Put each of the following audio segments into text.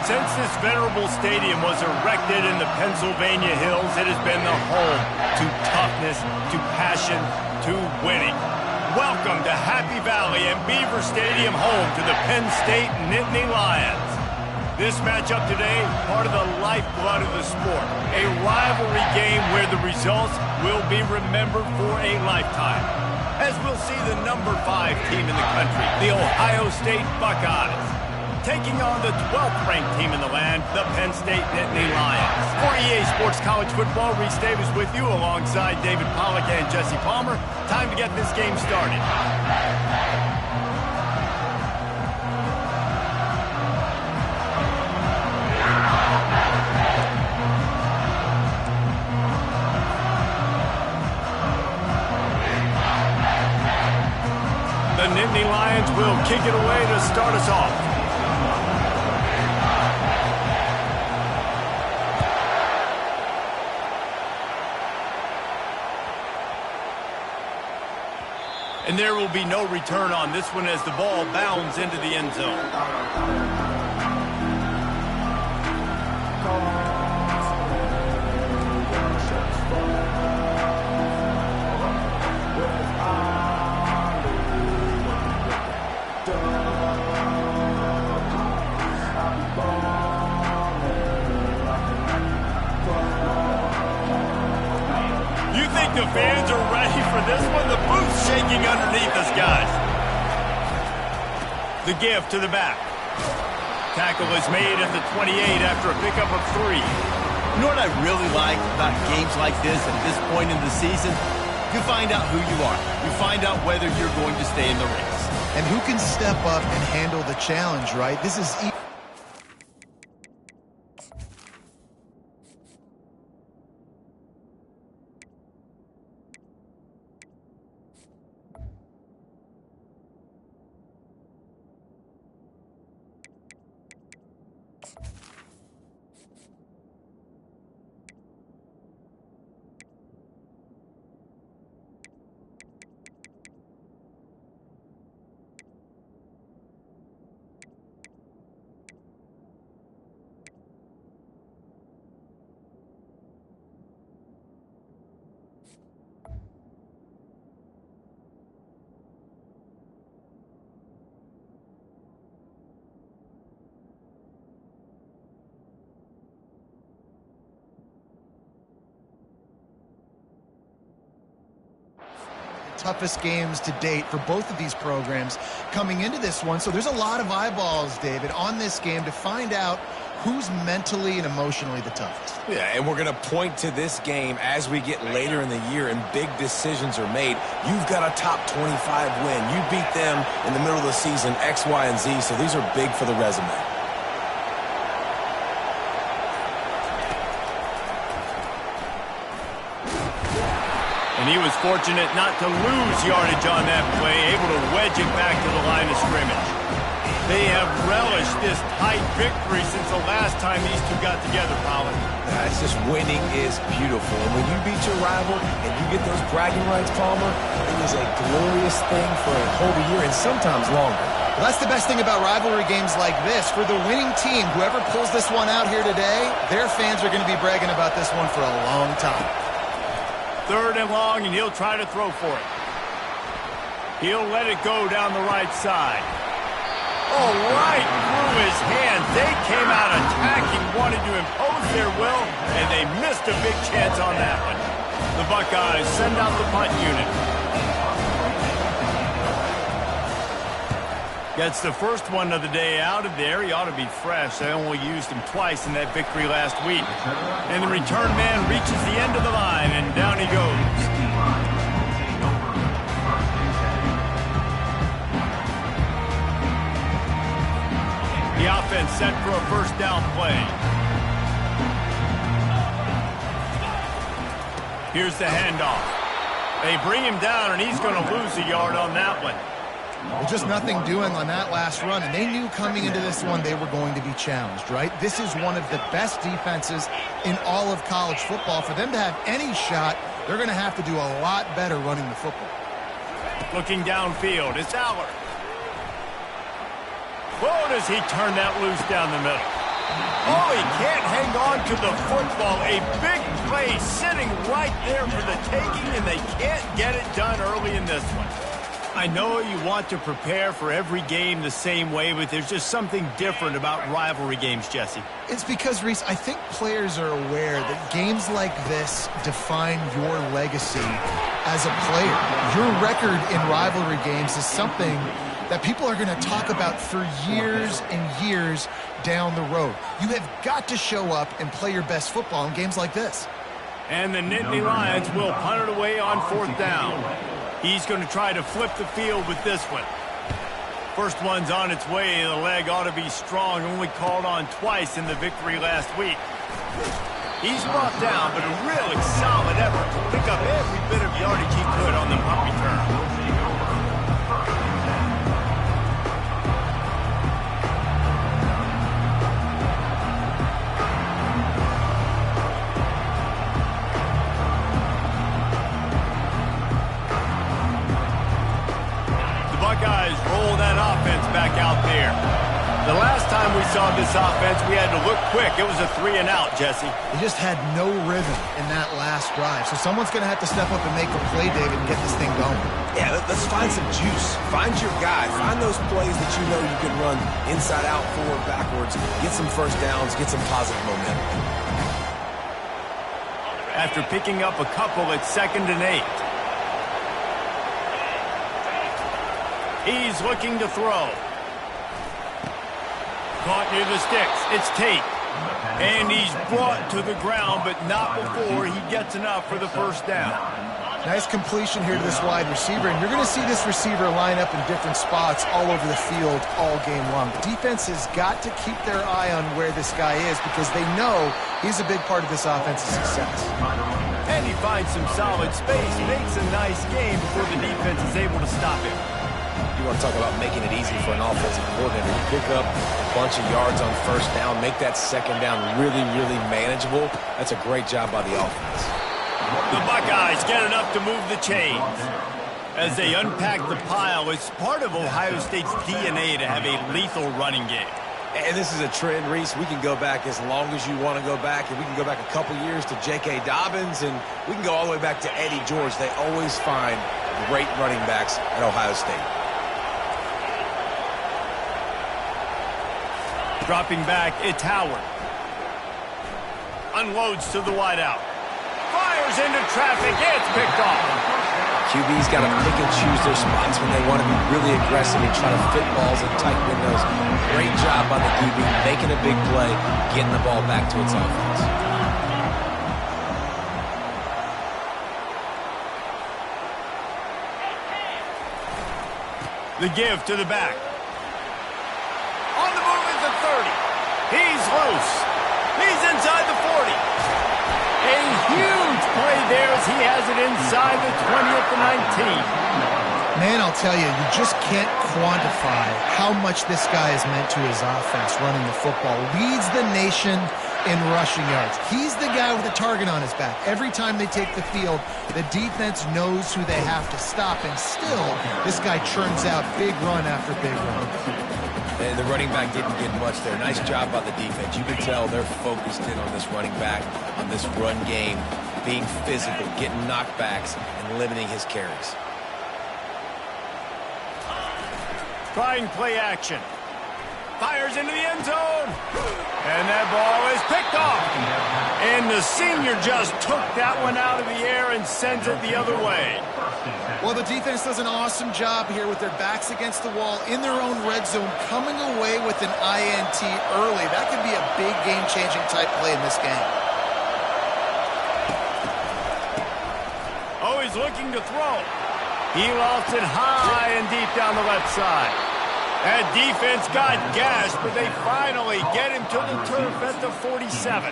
Since this venerable stadium was erected in the Pennsylvania Hills, it has been the home to toughness, to passion, to winning. Welcome to Happy Valley and Beaver Stadium, home to the Penn State Nittany Lions. This matchup today, part of the lifeblood of the sport. A rivalry game where the results will be remembered for a lifetime. As we'll see the number 5 team in the country, the Ohio State Buckeyes, taking on the 12th ranked team in the land, the Penn State Nittany Lions. For EA Sports College Football, Reese Davis with you alongside David Pollack and Jesse Palmer. Time to get this game started. The Nittany Lions will kick it away to start us off. And there will be no return on this one as the ball bounds into the end zone. The fans are ready for this one. The booth's shaking underneath us, guys. The give to the back. Tackle is made at the 28 after a pickup of 3. You know what I really like about games like this at this point in the season? You find out who you are. You find out whether you're going to stay in the race. And who can step up and handle the challenge, right? This is... toughest games to date for both of these programs coming into this one. So there's a lot of eyeballs, David, on this game to find out who's mentally and emotionally the toughest. Yeah, and we're going to point to this game as we get later in the year and big decisions are made. You've got a top 25 win. You beat them in the middle of the season, X, Y, and Z, so these are big for the resume. And he was fortunate not to lose yardage on that play, able to wedge it back to the line of scrimmage. They have relished this tight victory since the last time these two got together, Pollard. It's just winning is beautiful. And when you beat your rival and you get those bragging rights, Palmer, it is a glorious thing for a whole year and sometimes longer. Well, that's the best thing about rivalry games like this. For the winning team, whoever pulls this one out here today, their fans are going to be bragging about this one for a long time. 3rd and long, and he'll try to throw for it. He'll let it go down the right side. Oh, right through his hands. They came out attacking, wanted to impose their will, and they missed a big chance on that one. The Buckeyes send out the punt unit. Gets the first one of the day out of there. He ought to be fresh. They only used him twice in that victory last week. And the return man reaches the end of the line, and down he goes. The offense set for a first down play. Here's the handoff. They bring him down, and he's going to lose a yard on that one. Well, just nothing doing on that last run, and they knew coming into this one they were going to be challenged, right? This is one of the best defenses in all of college football. For them to have any shot, they're going to have to do a lot better running the football. Looking downfield, it's Aller. Whoa, does he turn that loose down the middle. Oh, he can't hang on to the football. A big play sitting right there for the taking, and they can't get it done early in this one. I know you want to prepare for every game the same way, but there's just something different about rivalry games, Jesse. It's because, Reese, I think players are aware that games like this define your legacy as a player. Your record in rivalry games is something that people are going to talk about for years and years down the road. You have got to show up and play your best football in games like this. And the Nittany Lions will punt it away on 4th down. He's going to try to flip the field with this one. First one's on its way. The leg ought to be strong. Only called on twice in the victory last week. He's brought down, but a really solid effort to pick up every bit of yardage he could on the punt return. Buckeyes roll that offense back out there. The last time we saw this offense, we had to look quick. It was a 3-and-out, Jesse. They just had no rhythm in that last drive. So someone's going to have to step up and make a play, David, and get this thing going. Yeah, let's find some juice. Find your guy. Find those plays that you know you can run inside out, forward, backwards. Get some first downs. Get some positive momentum. After picking up a couple, it's 2nd and 8. He's looking to throw. Caught near the sticks. It's Tate. And he's brought to the ground, but not before he gets enough for the first down. Nice completion here to this wide receiver, and you're going to see this receiver line up in different spots all over the field all game long. The defense has got to keep their eye on where this guy is because they know he's a big part of this offense's success. And he finds some solid space, makes a nice game before the defense is able to stop him. You want to talk about making it easy for an offensive coordinator. You pick up a bunch of yards on first down, make that second down really, really manageable. That's a great job by the offense. The Buckeyes get enough to move the chains. As they unpack the pile, it's part of Ohio State's DNA to have a lethal running game. And this is a trend, Reese. We can go back as long as you want to go back, and we can go back a couple years to J.K. Dobbins, and we can go all the way back to Eddie George. They always find great running backs at Ohio State. Dropping back, it's Howard. Unloads to the wideout. Fires into traffic. It's picked off. QB's got to pick and choose their spots when they want to be really aggressive and try to fit balls in tight windows. Great job by the QB, making a big play, getting the ball back to its offense. The give to the back. On the move is the 30. He's loose. He's inside the 40. A huge play there as he has it inside the 20 at the 19. Man, I'll tell you, you just can't quantify how much this guy has meant to his offense running the football. Leads the nation in rushing yards. He's the guy with a target on his back. Every time they take the field, the defense knows who they have to stop, and still, this guy churns out big run after big run. And the running back didn't get much there. Nice job by the defense. You can tell they're focused in on this running back, on this run game, being physical, getting knockbacks, and limiting his carries. Trying play action. Fires into the end zone. And that ball is picked off. And the senior just took that one out of the air and sends it the other way. Well, the defense does an awesome job here with their backs against the wall in their own red zone, coming away with an INT early. That could be a big game-changing type play in this game. Oh, he's looking to throw. He lofts it high and deep down the left side. That defense got gashed, but they finally get him to the turf at the 47.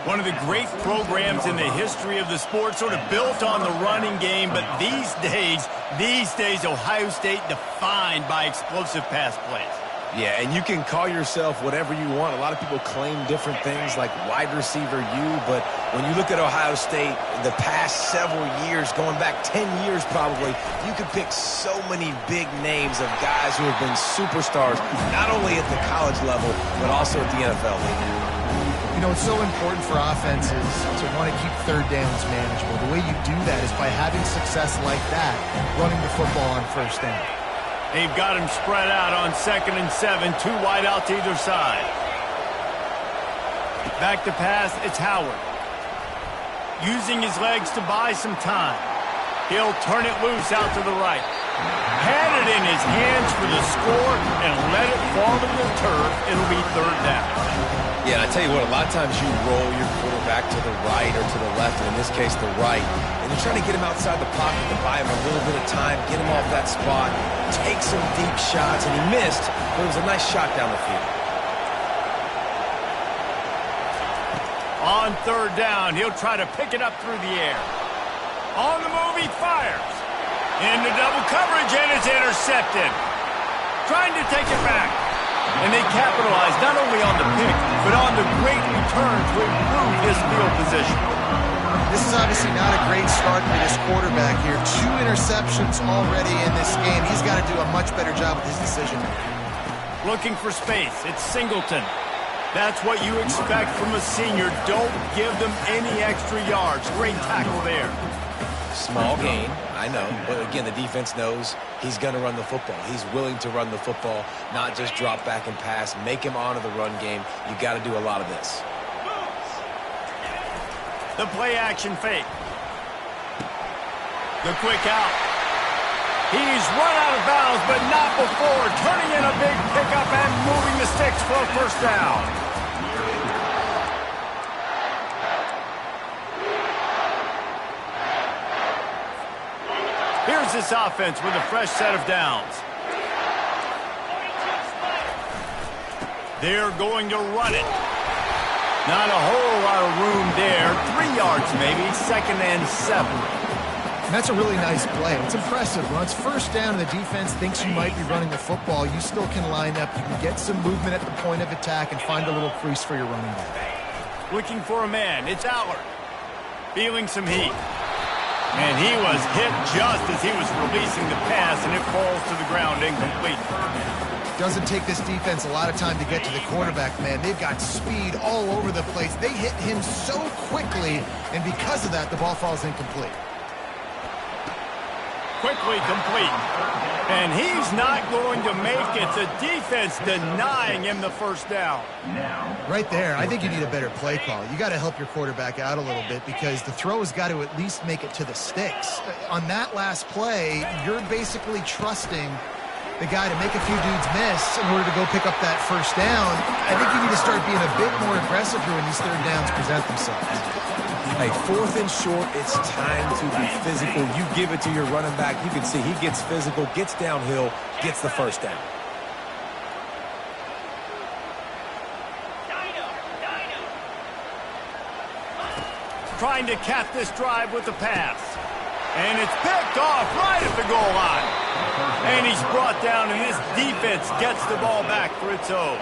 One of the great programs in the history of the sport, sort of built on the running game, but these days, Ohio State defined by explosive pass plays. Yeah, and you can call yourself whatever you want. A lot of people claim different things like wide receiver you, but when you look at Ohio State, the past several years, going back 10 years probably, you could pick so many big names of guys who have been superstars, not only at the college level, but also at the NFL level. You know, it's so important for offenses to want to keep third downs manageable. The way you do that is by having success like that, running the football on first down. They've got him spread out on 2nd and 7, 2 wide out to either side. Back to pass, it's Howard. Using his legs to buy some time. He'll turn it loose out to the right. Had it in his hands for the score and let it fall to the turf. It'll be 3rd down. Yeah, and I tell you what, a lot of times you roll your quarterback to the right or to the left, and in this case, the right. And you're trying to get him outside the pocket to buy him a little bit of time, get him off that spot, take some deep shots, and he missed, but it was a nice shot down the field. On 3rd down, he'll try to pick it up through the air. On the move, he fires. Into double coverage, and it's intercepted. Trying to take it back. And they capitalize not only on the pick, but on the great return to improve his field position. This is obviously not a great start for this quarterback here. 2 interceptions already in this game. He's got to do a much better job with his decision making. Looking for space. It's Singleton. That's what you expect from a senior. Don't give them any extra yards. Great tackle there. Small gain, I know, but again, the defense knows he's going to run the football. He's willing to run the football, not just drop back and pass, make him honor the run game. You got to do a lot of this. The play action fake. The quick out. He's run out of bounds, but not before turning in a big pickup and moving the sticks for a 1st down. Here's this offense with a fresh set of downs. They're going to run it. Not a whole lot of room there. 3 yards maybe, 2nd and 7. And that's a really nice play. It's impressive. When it's 1st down and the defense thinks you might be running the football, you still can line up. You can get some movement at the point of attack and find a little crease for your running back. Looking for a man. It's Allard. Feeling some heat. And he was hit just as he was releasing the pass, and it falls to the ground incomplete. Doesn't take this defense a lot of time to get to the quarterback, man. They've got speed all over the place. They hit him so quickly, and because of that, the ball falls incomplete. Quickly complete. And he's not going to make it. The defense denying him the 1st down. Right there, I think you need a better play call. You got to help your quarterback out a little bit because the throw has got to at least make it to the sticks. On that last play, you're basically trusting the guy to make a few dudes miss in order to go pick up that 1st down. I think you need to start being a bit more aggressive here when these 3rd downs present themselves. Hey, 4th and short, it's time to be physical. You give it to your running back. You can see he gets physical, gets downhill, gets the 1st down. Trying to cap this drive with the pass. And it's picked off right at the goal line. And he's brought down, and this defense gets the ball back for its own.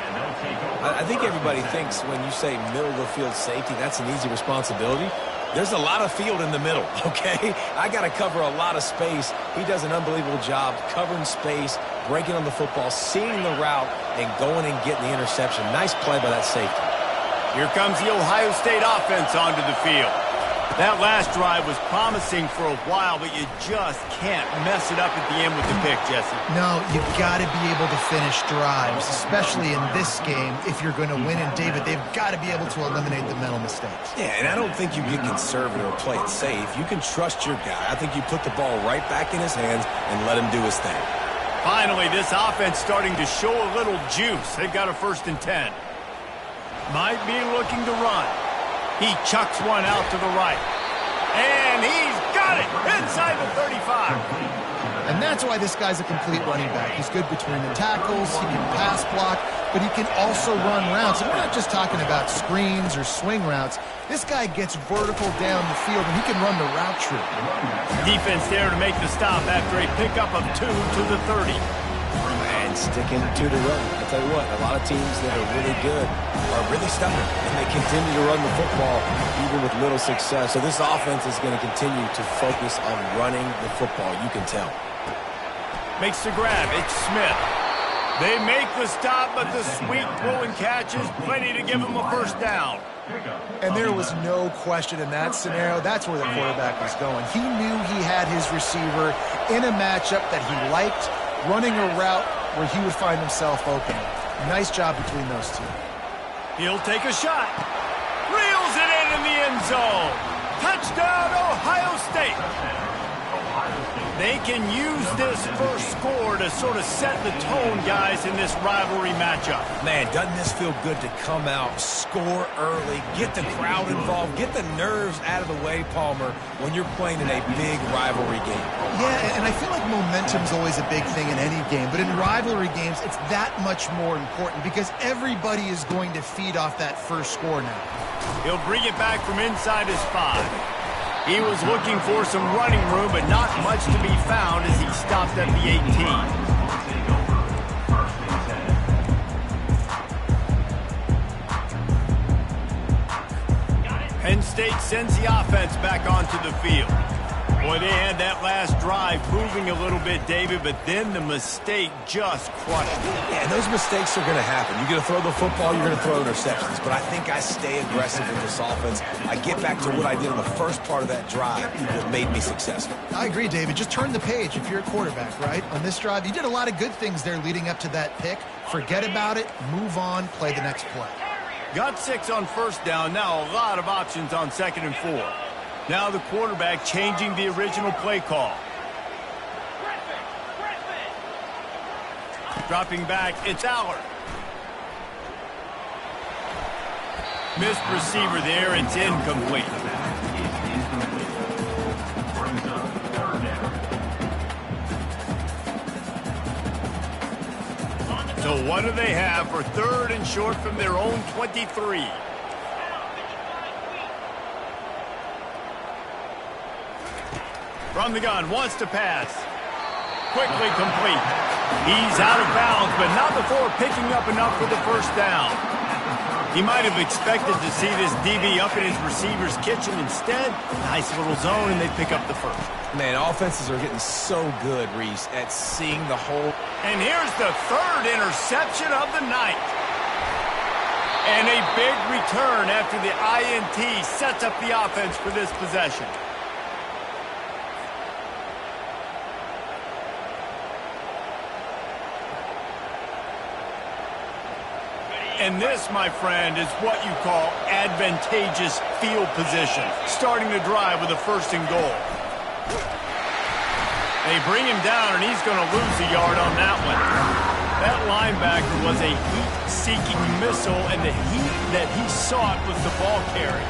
I think everybody thinks when you say middle of the field safety, that's an easy responsibility. There's a lot of field in the middle, okay? I got to cover a lot of space. He does an unbelievable job covering space, breaking on the football, seeing the route, and going and getting the interception. Nice play by that safety. Here comes the Ohio State offense onto the field. That last drive was promising for a while, but you just can't mess it up at the end with the pick, Jesse. No, you've got to be able to finish drives, especially in this game. If you're going to win in David, they've got to be able to eliminate the mental mistakes. Yeah, and I don't think you get conservative or play it safe. You can trust your guy. I think you put the ball right back in his hands and let him do his thing. Finally, this offense starting to show a little juice. They've got a 1st and 10. Might be looking to run. He chucks one out to the right. And he's got it inside the 35. And that's why this guy's a complete running back. He's good between the tackles, he can pass block, but he can also run routes. And we're not just talking about screens or swing routes. This guy gets vertical down the field, and he can run the route tree. Defense there to make the stop after a pickup of 2 to the 30. And and sticking to the run. I tell you what, a lot of teams that are really good are really stubborn, and they continue to run the football even with little success. So this offense is going to continue to focus on running the football. You can tell. Makes the grab. It's Smith. They make the stop, but the sweet throw and catch is plenty to give them a first down. And there was no question in that scenario. That's where the quarterback was going. He knew he had his receiver in a matchup that he liked, running a route where he would find himself open. Nice job between those two. He'll take a shot. Reels it in the end zone. Touchdown, Ohio State. They can use this first score to sort of set the tone, guys, in this rivalry matchup. Man, doesn't this feel good to come out, score early, get the crowd involved, get the nerves out of the way, Palmer, when you're playing in a big rivalry game? Yeah, and I feel like momentum's always a big thing in any game, but in rivalry games, it's that much more important because everybody is going to feed off that first score now. He'll bring it back from inside his 5. He was looking for some running room, but not much to be found as he stopped at the 18. Penn State sends the offense back onto the field. Boy, they had that last drive moving a little bit, David, but then the mistake just crushed it. Yeah, and those mistakes are going to happen. You're going to throw the football, you're going to throw interceptions. But I think I stay aggressive with this offense. I get back to what I did in the first part of that drive that made me successful. I agree, David. Just turn the page if you're a quarterback, right? On this drive, you did a lot of good things there leading up to that pick. Forget about it, move on, play the next play. Got 6 on first down. Now a lot of options on 2nd and 4. Now the quarterback changing the original play call. Dropping back, it's Aller. Missed receiver there, it's incomplete. So what do they have for 3rd and short from their own 23? From the gun, wants to pass. Quickly complete. He's out of bounds, but not before picking up enough for the first down. He might have expected to see this DB up in his receiver's kitchen. Instead, nice little zone, and they pick up the first. Man, offenses are getting so good, Reese, at seeing the whole. And here's the 3rd interception of the night. And a big return after the INT sets up the offense for this possession. And this, my friend, is what you call advantageous field position. Starting the drive with a 1st and goal. They bring him down, and he's going to lose a yard on that one. That linebacker was a heat-seeking missile, and the heat that he sought was the ball carrier.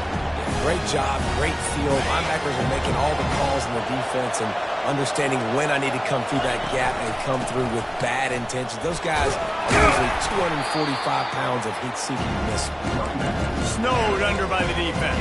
Great job, great field. Linebackers are making all the calls in the defense and understanding when I need to come through that gap and come through with bad intentions. Those guys are usually 245 pounds of heat-seeking missile. Snowed under by the defense.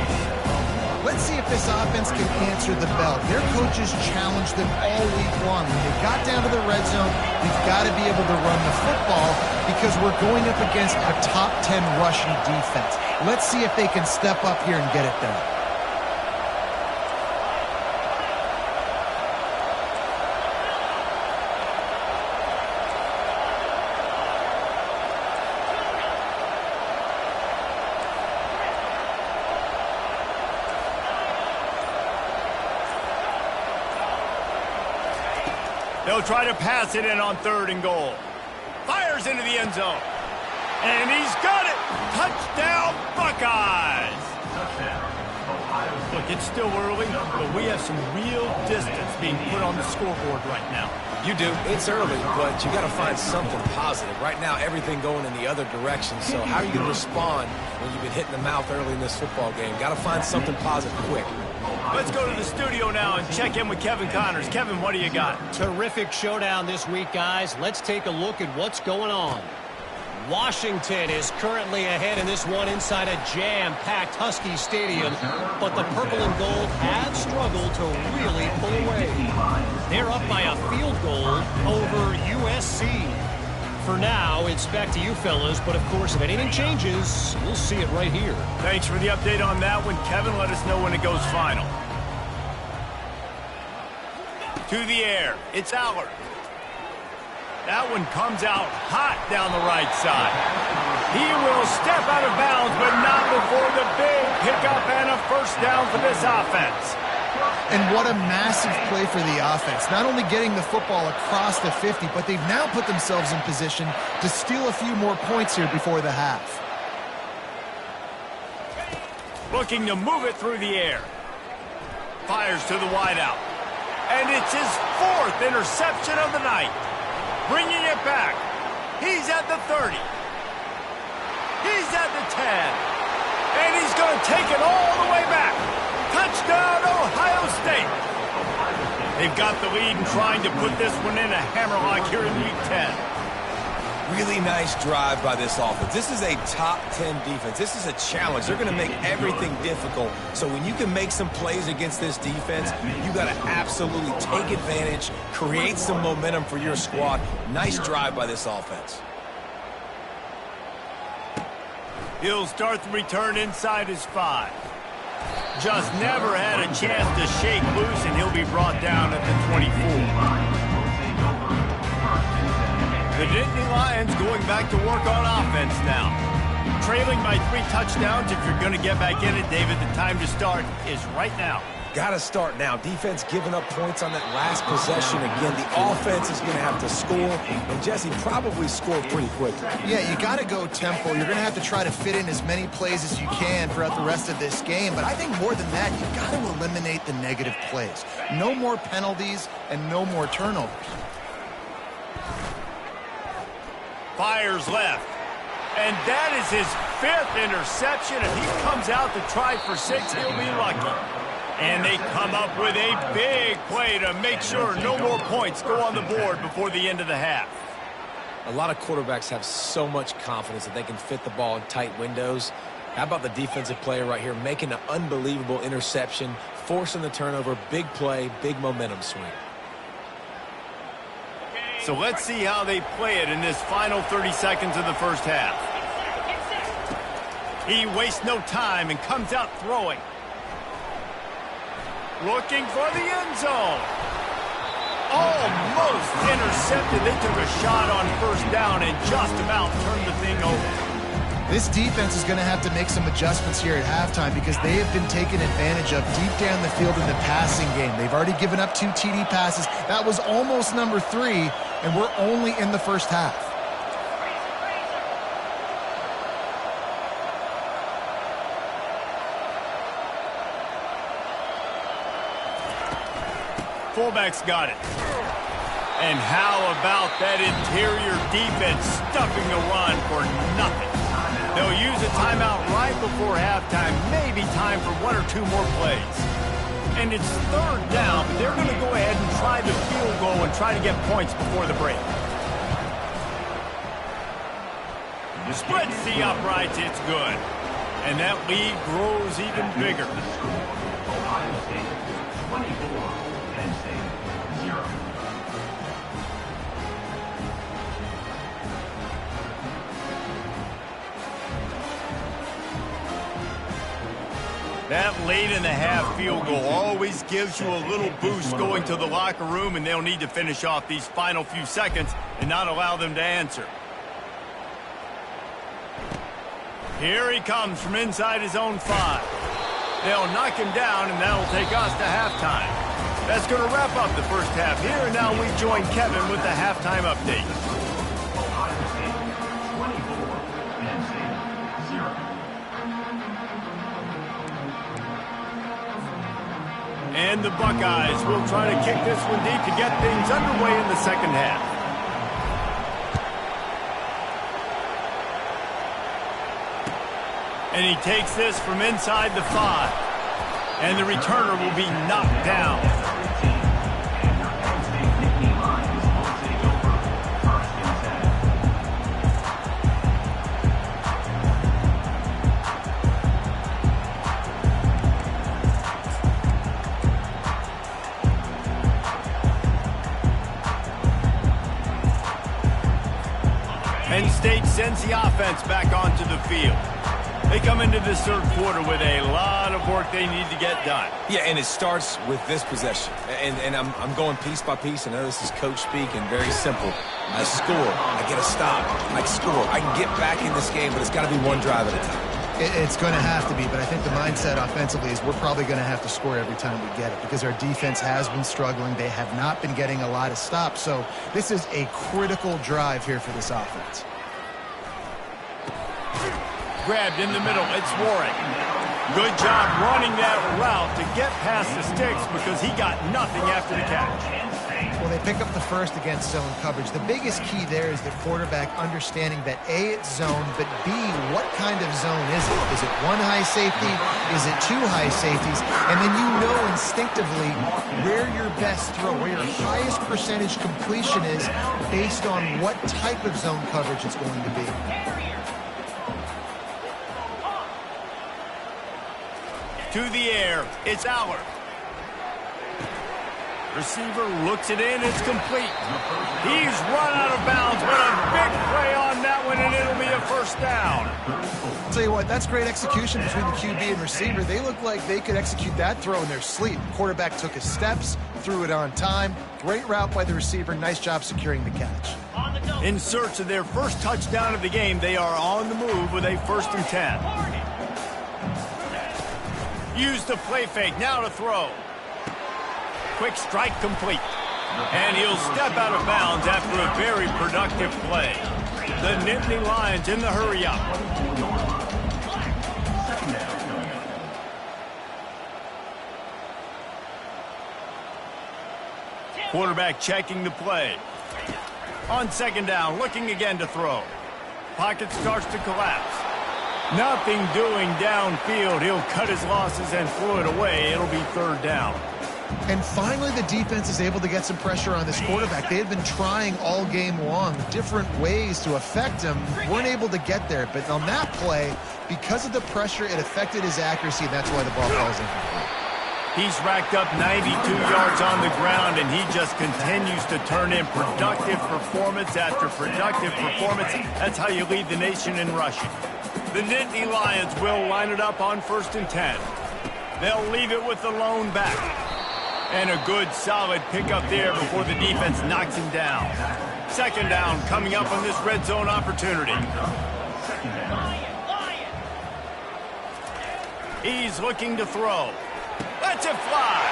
Let's see if this offense can answer the bell. Their coaches challenged them all week long. When they got down to the red zone, we've got to be able to run the football because we're going up against a top 10 rushing defense. Let's see if they can step up here and get it done. They'll try to pass it in on 3rd and goal. Fires into the end zone. And he's got it. Touchdown, Buckeyes. Look, it's still early, but we have some real distance being put on the scoreboard right now. You do. It's early, but you got to find something positive. Right now, everything going in the other direction. So how are you going to respond when you've been hit in the mouth early in this football game? Got to find something positive quick. Let's go to the studio now and check in with Kevin Connors. Kevin, what do you got? Terrific showdown this week, guys. Let's take a look at what's going on. Washington is currently ahead in this one inside a jam-packed Husky Stadium, but the purple and gold have struggled to really pull away. They're up by a field goal over USC. For now, it's back to you fellas, but of course, if anything changes, you'll see it right here. Thanks for the update on that one, Kevin. Let us know when it goes final. To the air, it's Allard. That one comes out hot down the right side. He will step out of bounds, but not before the big pickup and a first down for this offense. And what a massive play for the offense. Not only getting the football across the 50, but they've now put themselves in position to steal a few more points here before the half. Looking to move it through the air. Fires to the wideout. And it's his 4th interception of the night. Bringing it back. He's at the 30. He's at the 10. And he's going to take it all the way back. Touchdown, Ohio State. They've got the lead and trying to put this one in a hammerlock here in Week 10. Really nice drive by this offense. This is a top 10 defense. This is a challenge. They're going to make everything difficult. So when you can make some plays against this defense, you got to absolutely take advantage, create some momentum for your squad. Nice drive by this offense. He'll start the return inside his 5. Just never had a chance to shake loose, and he'll be brought down at the 24. The Nittany Lions going back to work on offense now. Trailing by 3 touchdowns. If you're going to get back in it, David, the time to start is right now. Got to start now. Defense giving up points on that last possession. Again, the offense is going to have to score, and Jesse probably scored pretty quickly. Yeah, you got to go tempo. You're going to have to try to fit in as many plays as you can throughout the rest of this game, but I think more than that, you've got to eliminate the negative plays. No more penalties and no more turnovers. Fires left. And that is his 5th interception. If he comes out to try for 6, he'll be lucky. And they come up with a big play to make sure no more points go on the board before the end of the half. A lot of quarterbacks have so much confidence that they can fit the ball in tight windows. How about the defensive player right here making an unbelievable interception, forcing the turnover, big play, big momentum swing. So let's see how they play it in this final 30 seconds of the first half. He wastes no time and comes out throwing. Looking for the end zone. Almost intercepted. They took a shot on first down and just about turned the thing over. This defense is going to have to make some adjustments here at halftime because they have been taken advantage of deep down the field in the passing game. They've already given up 2 TD passes. That was almost number 3, and we're only in the first half. Fullback's got it. And how about that interior defense stuffing the run for nothing? They'll use a timeout right before halftime, maybe time for 1 or 2 more plays. And it's 3rd down, but they're going to go ahead and try the field goal and try to get points before the break. Splits the uprights, it's good. And that lead grows even bigger. Ohio State 24, Penn State 0. That late in the half field goal always gives you a little boost going to the locker room, and they'll need to finish off these final few seconds and not allow them to answer. Here he comes from inside his own 5. They'll knock him down, and that'll take us to halftime. That's going to wrap up the first half here, and now we join Kevin with the halftime update. Ohio State 24, Penn State 0. And the Buckeyes will try to kick this one deep to get things underway in the second half. And he takes this from inside the 5. And the returner will be knocked down. Penn State sends the offense back onto the field. They come into this third quarter with a lot of work they need to get done. Yeah, and it starts with this possession. And I'm going piece by piece. I know this is coach speak and very simple. I score. I get a stop. I score. I can get back in this game, but it's got to be one drive at a time. It's going to have to be, but I think the mindset offensively is we're probably going to have to score every time we get it because our defense has been struggling. They have not been getting a lot of stops. So this is a critical drive here for this offense. Grabbed in the middle, it's Warren. Good job running that route to get past the sticks because he got nothing after the catch. Well, they pick up the first against zone coverage. The biggest key there is the quarterback understanding that A, it's zone, but B, what kind of zone is it? Is it one high safety? Is it two high safeties? And then you know instinctively where your best throw, where your highest percentage completion is based on what type of zone coverage it's going to be. To the air, it's Aller. Receiver looks it in, it's complete. He's run out of bounds, but a big play on that one, and it'll be a first down. I'll tell you what, that's great execution between the QB and receiver. They look like they could execute that throw in their sleep. Quarterback took his steps, threw it on time. Great route by the receiver. Nice job securing the catch. In search of their first touchdown of the game, they are on the move with a 1st and 10. Use the play fake, now to throw. Quick strike complete. And he'll step out of bounds after a very productive play. The Nittany Lions in the hurry up. Quarterback checking the play. On 2nd down, looking again to throw. Pocket starts to collapse. Nothing doing downfield. He'll cut his losses and throw it away. It'll be 3rd down. And finally, the defense is able to get some pressure on this quarterback. They had been trying all game long different ways to affect him. Weren't able to get there. But on that play, because of the pressure, it affected his accuracy, and that's why the ball falls in. He's racked up 92 yards on the ground, and he just continues to turn in productive performance after productive performance. That's how you lead the nation in rushing. The Nittany Lions will line it up on 1st and 10. They'll leave it with the lone back. And a good, solid pickup there before the defense knocks him down. 2nd down coming up on this red zone opportunity. He's looking to throw. Lets it fly.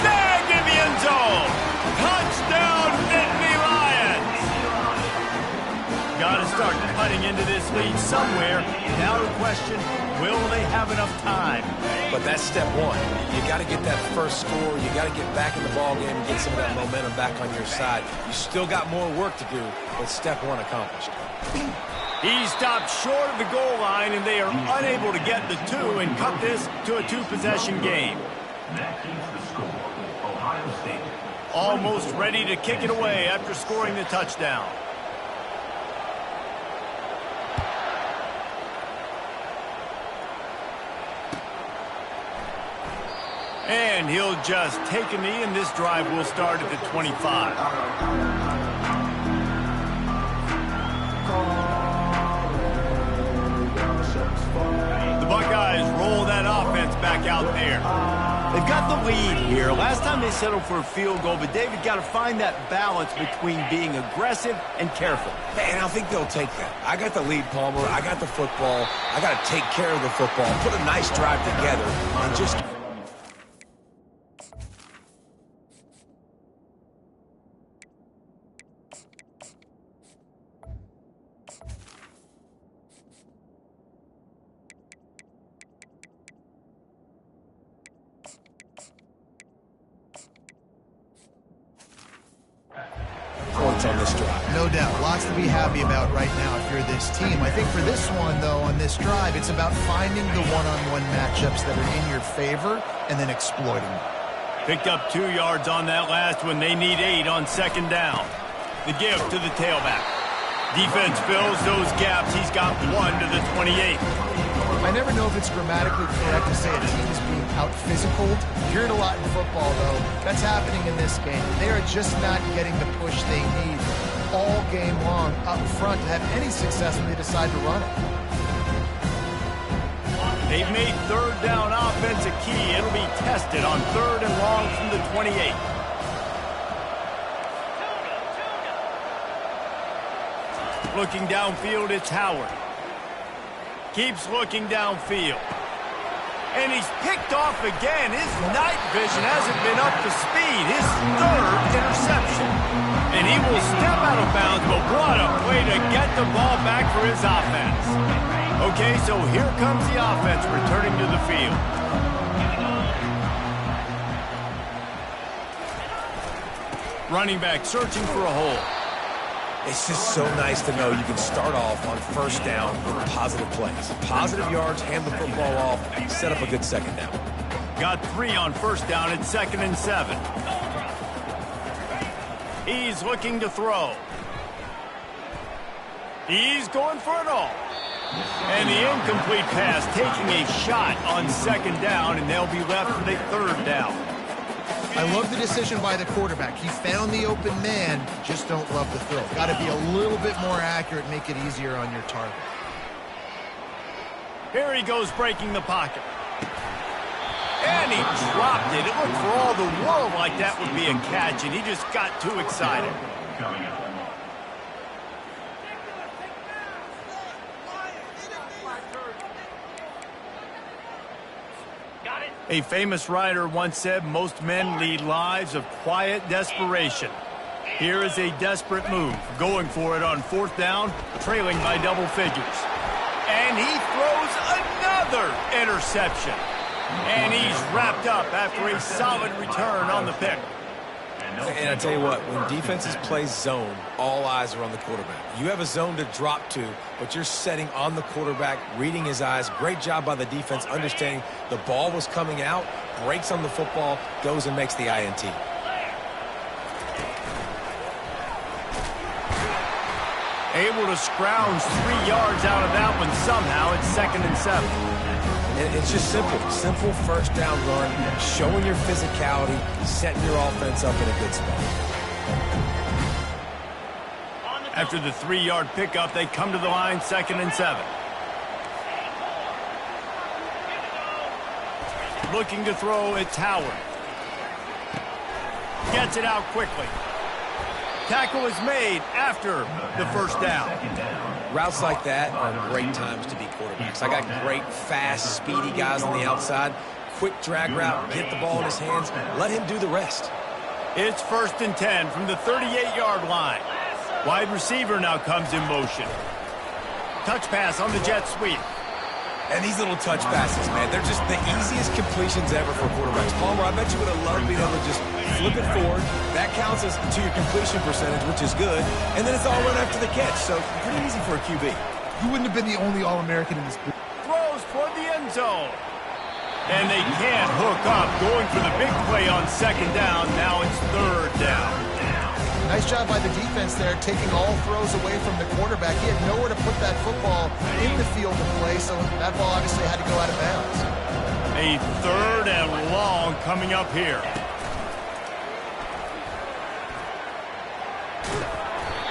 Snagged in the end zone. Touchdown, Nittany Lions. Got to start cutting into this lead somewhere. Now the question, will they have enough time? But that's step one. You got to get that first score. You got to get back in the ball game and get some of that momentum back on your side. You still got more work to do, but step one accomplished. He stopped short of the goal line, and they are unable to get the 2 and cut this to a 2-possession game. That keeps the score. Ohio State. Almost ready to kick it away after scoring the touchdown. And he'll just take a knee, and this drive will start at the 25. The Buckeyes roll that offense back out there. They've got the lead here. Last time they settled for a field goal, but David got to find that balance between being aggressive and careful. And I think they'll take that. I got the lead, Palmer. I got the football. I got to take care of the football, put a nice drive together, and just... points on this drive. No doubt. Lots to be happy about right now if you're this team. I think for this one, though, on this drive, it's about finding the one-on-one matchups that are in your favor and then exploiting them. Picked up 2 yards on that last one. They need 8 on 2nd down. The give to the tailback. Defense fills those gaps. He's got 1 to the 28. I never know if it's grammatically correct to say a team is being out-physicaled. You hear it a lot in football, though. That's happening in this game. They are just not getting the push they need. all game long up front to have any success when they decide to run it. They've made third down offense a key. It'll be tested on 3rd and long from the 28. Looking downfield, it's Howard. Keeps looking downfield. And he's picked off again. His night vision hasn't been up to speed. His 3rd interception. And he will step out of bounds, but what a play to get the ball back for his offense. Okay, so here comes the offense returning to the field. Running back searching for a hole. It's just so nice to know you can start off on first down with positive plays. Positive yards, hand the football off, set up a good second down. Got 3 on first down at 2nd and 7. He's looking to throw. He's going for it all. And the incomplete pass taking a shot on 2nd down, and they'll be left with a 3rd down. I love the decision by the quarterback. He found the open man, just don't love the throw. Got to be a little bit more accurate, make it easier on your target. Here he goes breaking the pocket. And he dropped it. It looked for all the world like that would be a catch, and he just got too excited. A famous writer once said, most men lead lives of quiet desperation. Here is a desperate move, going for it on 4th down, trailing by double figures. And he throws another interception. And he's wrapped up after a solid return on the pick. And I tell you what, when defenses play zone, all eyes are on the quarterback. You have a zone to drop to, but you're setting on the quarterback, reading his eyes. Great job by the defense, understanding the ball was coming out, breaks on the football, goes and makes the INT. Able to scrounge 3 yards out of that one somehow. It's 2nd and 7. And it's just simple. Simple first down run, showing your physicality, setting your offense up in a good spot. After the 3-yard pickup, they come to the line, 2nd and 7. Looking to throw, it's Howard. Gets it out quickly. Tackle is made after the first down. Routes like that are great times to be quarterbacks. I got great, fast, speedy guys on the outside. Quick drag route, get the ball in his hands, let him do the rest. It's 1st and 10 from the 38-yard line. Wide receiver now comes in motion. Touch pass on the jet sweep. And these little touch passes, man, they're just the easiest completions ever for quarterbacks. Palmer, I bet you would have loved being able to just flip it forward. That counts as to your completion percentage, which is good. And then it's all run after the catch, so pretty easy for a QB. You wouldn't have been the only All-American in this group. Throws toward the end zone. And they can't hook up. Going for the big play on 2nd down. Now it's 3rd down. Nice job by the defense there, taking all throws away from the quarterback. He had nowhere to put that football in the field of play, so that ball obviously had to go out of bounds. A 3rd and long coming up here.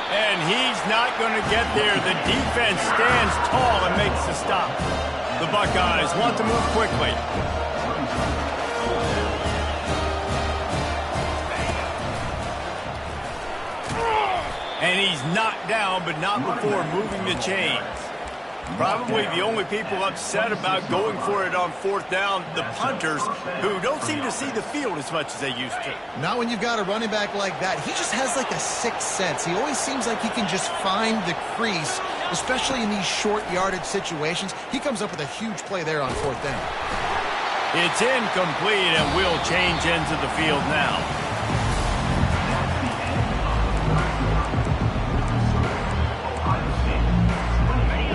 And he's not going to get there. The defense stands tall and makes the stop. The Buckeyes want to move quickly. And he's knocked down, but not before moving the chains. Probably the only people upset about going for it on 4th down, the punters, who don't seem to see the field as much as they used to. Not when you've got a running back like that. He just has like a sixth sense. He always seems like he can just find the crease, especially in these short yardage situations. He comes up with a huge play there on 4th down. It's incomplete, and we'll change ends of the field now.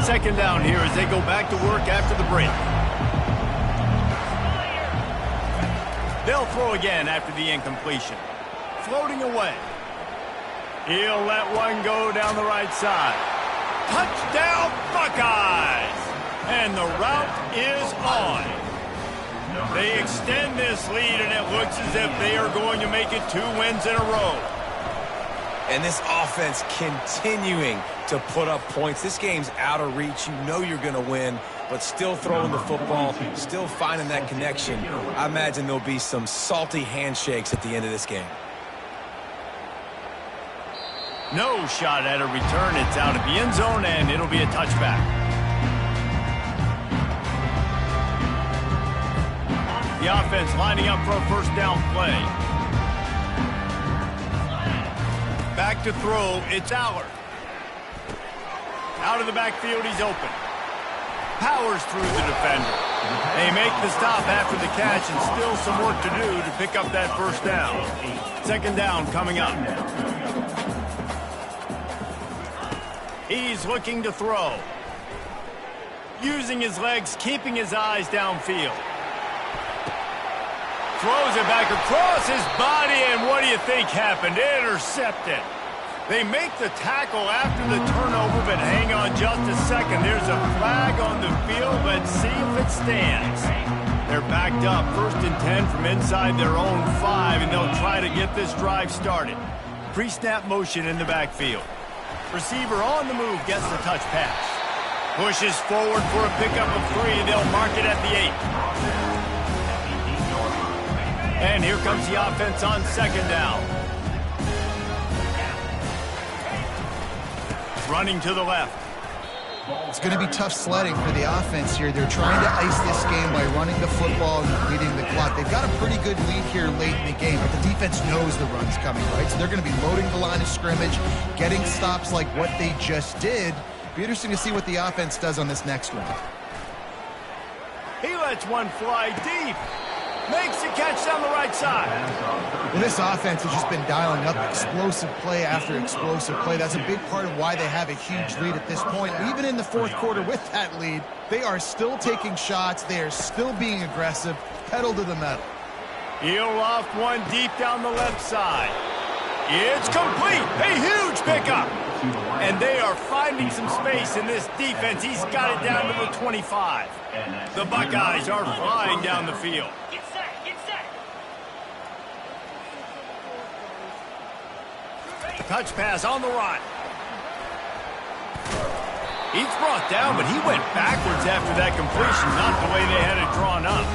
Second down here as they go back to work after the break. They'll throw again after the incompletion. Floating away. He'll let one go down the right side. Touchdown, Buckeyes! And the route is on. They extend this lead, and it looks as if they are going to make it 2 wins in a row. And this offense continuing to put up points. This game's out of reach. You know you're going to win, but still throwing the football, still finding that connection. I imagine there'll be some salty handshakes at the end of this game. No shot at a return. It's out of the end zone, and it'll be a touchback. The offense lining up for a first down play. Back to throw, it's Allard. Out of the backfield, he's open. Powers through the defender. They make the stop after the catch, and still some work to do to pick up that first down. Second down coming up. He's looking to throw. Using his legs, keeping his eyes downfield. Throws it back across his body, and what do you think happened? Intercepted. They make the tackle after the turnover, but hang on just a second. There's a flag on the field. Let's see if it stands. They're backed up, 1st and 10 from inside their own 5, and they'll try to get this drive started. Pre-snap motion in the backfield. Receiver on the move, gets the touch pass. Pushes forward for a pickup of 3. They'll mark it at the 8. And here comes the offense on second down. Running to the left. It's going to be tough sledding for the offense here. They're trying to ice this game by running the football and completing the clock. They've got a pretty good lead here late in the game, but the defense knows the run's coming, right? So they're going to be loading the line of scrimmage, getting stops like what they just did. Be interesting to see what the offense does on this next one. He lets one fly deep. Makes the catch down the right side. Well, this offense has just been dialing up explosive play after explosive play. That's a big part of why they have a huge lead at this point. Even in the fourth quarter with that lead, they are still taking shots. They are still being aggressive. Pedal to the metal. He'll loft one deep down the left side. It's complete. A huge pickup. And they are finding some space in this defense. He's got it down to the 25. The Buckeyes are flying down the field. Touch pass on the run. He's brought down, but he went backwards after that completion, not the way they had it drawn up.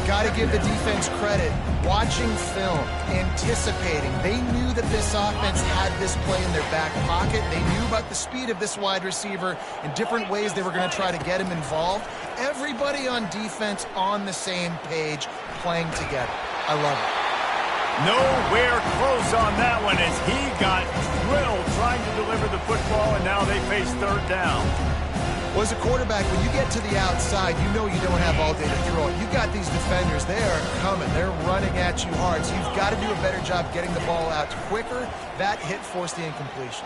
Got to give the defense credit. Watching film, anticipating. They knew that this offense had this play in their back pocket. They knew about the speed of this wide receiver and different ways they were going to try to get him involved. Everybody on defense on the same page, playing together. I love it. Nowhere close on that one as he got drilled trying to deliver the football, and now they face third down. Well, as a quarterback, when you get to the outside, you know you don't have all day to throw it. You got these defenders. They are coming. They're running at you hard, so you've got to do a better job getting the ball out quicker. That hit forced the incompletion.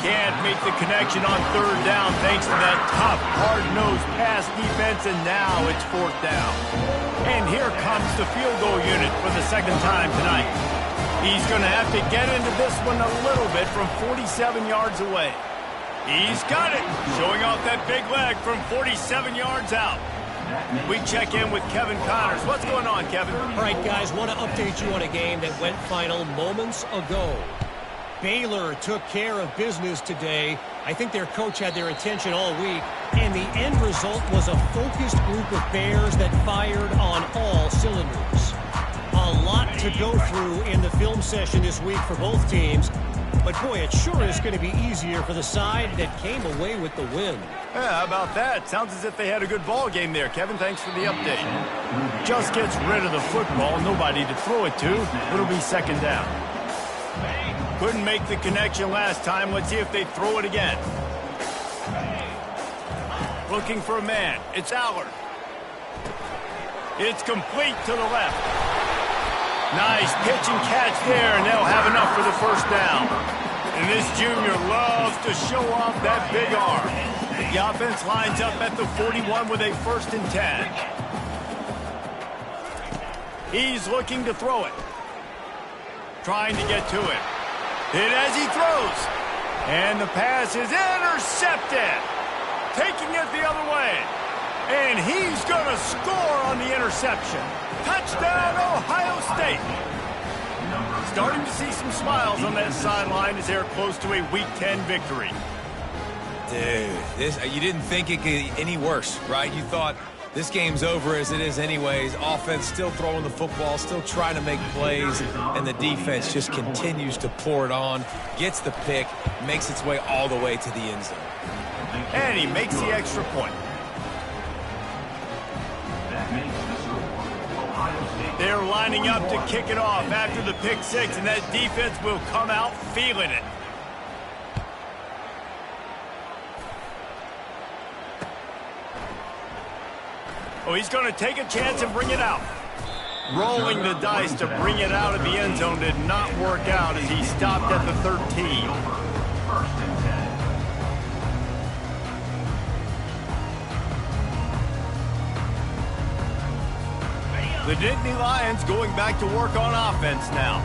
Can't make the connection on third down thanks to that tough, hard-nosed pass defense, and now it's fourth down. And here comes the field goal unit for the second time tonight. He's going to have to get into this one a little bit from 47 yards away. He's got it, showing off that big leg from 47 yards out. We check in with Kevin Connors. What's going on, Kevin? All right, guys, want to update you on a game that went final moments ago. Baylor took care of business today. I think their coach had their attention all week, and the end result was a focused group of Bears that fired on all cylinders. A lot to go through in the film session this week for both teams, but boy, it sure is going to be easier for the side that came away with the win. Yeah, how about that? Sounds as if they had a good ball game there. Kevin, thanks for the update. Just gets rid of the football, nobody to throw it to. It'll be second down. Couldn't make the connection last time. Let's see if they throw it again. Looking for a man. It's Allard. It's complete to the left. Nice pitch and catch there, and they'll have enough for the first down. And this junior loves to show off that big arm. The offense lines up at the 41 with a 1st and 10. He's looking to throw it. Trying to get to it. Hit as he throws. And the pass is intercepted. Taking it the other way. And he's going to score on the interception. Touchdown, Ohio State. Starting to see some smiles on that sideline as they're close to a Week 10 victory. Dude, you didn't think it could get any worse, right? You thought this game's over as it is anyways. Offense still throwing the football, still trying to make plays, and the defense just continues to pour it on, gets the pick, makes its way all the way to the end zone. And he makes the extra point. That makes the score. Ohio State. They're lining up to kick it off after the pick six, and that defense will come out feeling it. Oh, he's going to take a chance and bring it out. Rolling the dice to bring it out of the end zone did not work out as he stopped at the 13. First and 10. The Nittany Lions going back to work on offense now.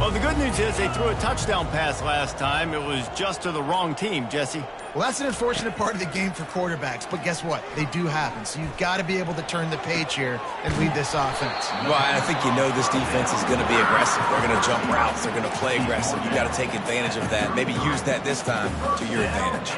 Well, the good news is they threw a touchdown pass last time. It was just to the wrong team, Jesse. Well, that's an unfortunate part of the game for quarterbacks, but guess what? They do happen. So you've got to be able to turn the page here and lead this offense. Well, I think you know this defense is going to be aggressive. They're going to jump routes. They're going to play aggressive. You got to take advantage of that. Maybe use that this time to your advantage.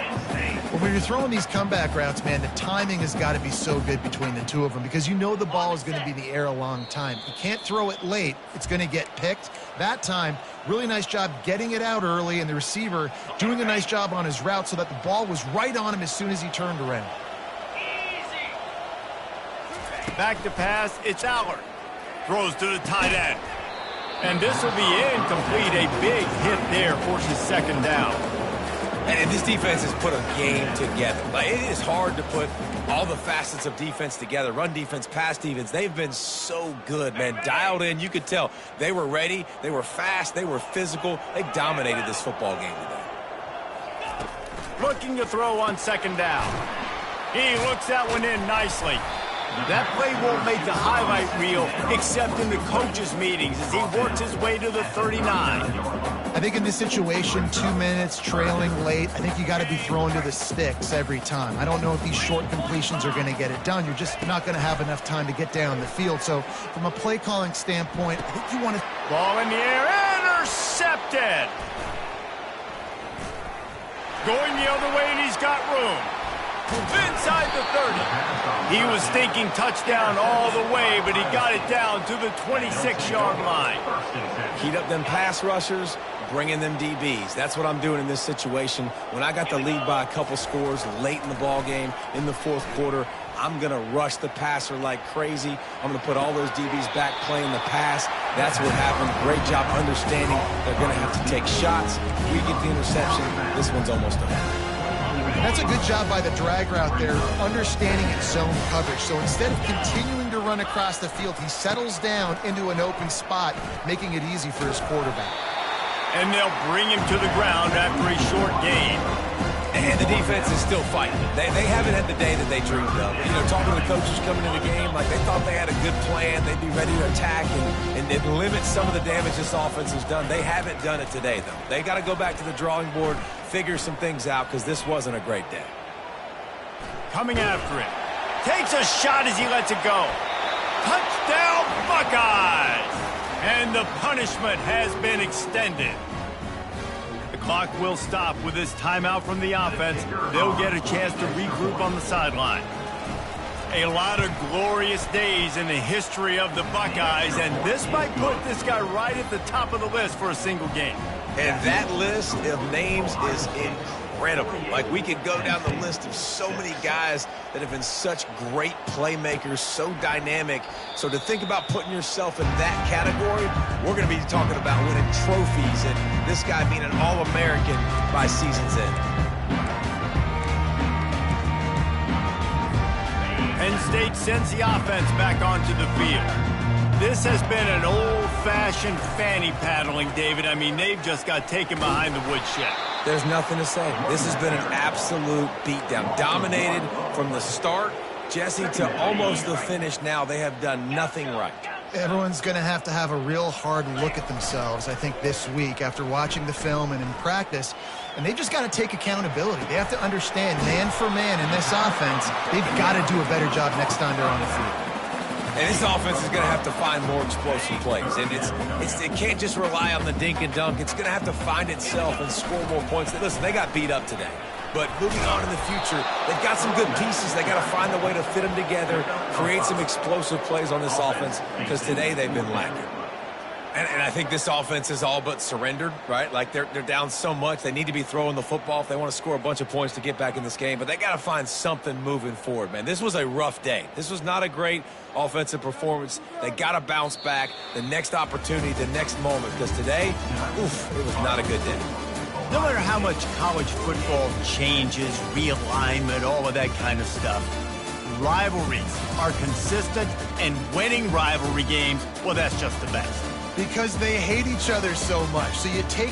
Well, when you're throwing these comeback routes, man, the timing has got to be so good between the two of them because you know the ball is going to be in the air a long time. You can't throw it late. It's going to get picked. That time, really nice job getting it out early, and the receiver doing a nice job on his route so that the ball was right on him as soon as he turned around. Back to pass, it's Allard. Throws to the tight end. And this will be incomplete. A big hit there forces second down. And this defense has put a game together. Like, it is hard to put all the facets of defense together. Run defense, pass defense. They've been so good, man. Dialed in. You could tell they were ready. They were fast. They were physical. They dominated this football game today. Looking to throw on second down. He looks that one in nicely. That play won't make the highlight reel except in the coaches' meetings as he works his way to the 39. I think in this situation, 2 minutes, trailing late, I think you got to be throwing to the sticks every time. I don't know if these short completions are going to get it done. You're just not going to have enough time to get down the field. So from a play calling standpoint, I think you want to... Ball in the air, intercepted. Going the other way, and he's got room. Inside the 30. He was thinking touchdown all the way, but he got it down to the 26-yard line. Heat up them pass rushers, bring in them DBs. That's what I'm doing in this situation. When I got the lead by a couple scores late in the ball game, in the fourth quarter, I'm going to rush the passer like crazy. I'm going to put all those DBs back playing the pass. That's what happened. Great job understanding they're going to have to take shots. We get the interception. This one's almost done. That's a good job by the drag route there, understanding its zone coverage. So instead of continuing to run across the field, he settles down into an open spot, making it easy for his quarterback. And they'll bring him to the ground after a short gain. And the defense is still fighting. They haven't had the day that they dreamed of. You know, talking to the coaches coming into the game, like they thought they had a good plan. They'd be ready to attack and limit some of the damage this offense has done. They haven't done it today, though. They got to go back to the drawing board, figure some things out, because this wasn't a great day. Coming after it. Takes a shot as he lets it go. Touchdown, Buckeyes! And the punishment has been extended. The clock will stop with this timeout from the offense. They'll get a chance to regroup on the sideline. A lot of glorious days in the history of the Buckeyes, and this might put this guy right at the top of the list for a single game. And that list of names is incredible. Like, we could go down the list of so many guys that have been such great playmakers, so dynamic. So to think about putting yourself in that category, we're going to be talking about winning trophies and this guy being an All-American by season's end. Penn State sends the offense back onto the field. This has been an old-fashioned fanny paddling, David. I mean, they've just got taken behind the woodshed. There's nothing to say. This has been an absolute beatdown. Dominated from the start, Jesse, to almost the finish now. They have done nothing right. Everyone's going to have a real hard look at themselves, I think, this week after watching the film and in practice. And they've just got to take accountability. They have to understand, man for man in this offense, they've got to do a better job next time they're on the field. And this offense is going to have to find more explosive plays. And it can't just rely on the dink and dunk. It's going to have to find itself and score more points. Listen, they got beat up today. But moving on in the future, they've got some good pieces. They got to find a way to fit them together, create some explosive plays on this offense, because today they've been lacking. And I think this offense is all but surrendered, right? Like they're down so much. They need to be throwing the football if they want to score a bunch of points to get back in this game. But they got to find something moving forward, man. This was a rough day. This was not a great offensive performance. They got to bounce back the next opportunity, the next moment. Because today, oof, it was not a good day. No matter how much college football changes, realignment, all of that kind of stuff, rivalries are consistent, and winning rivalry games, well, that's just the best. Because they hate each other so much. So you take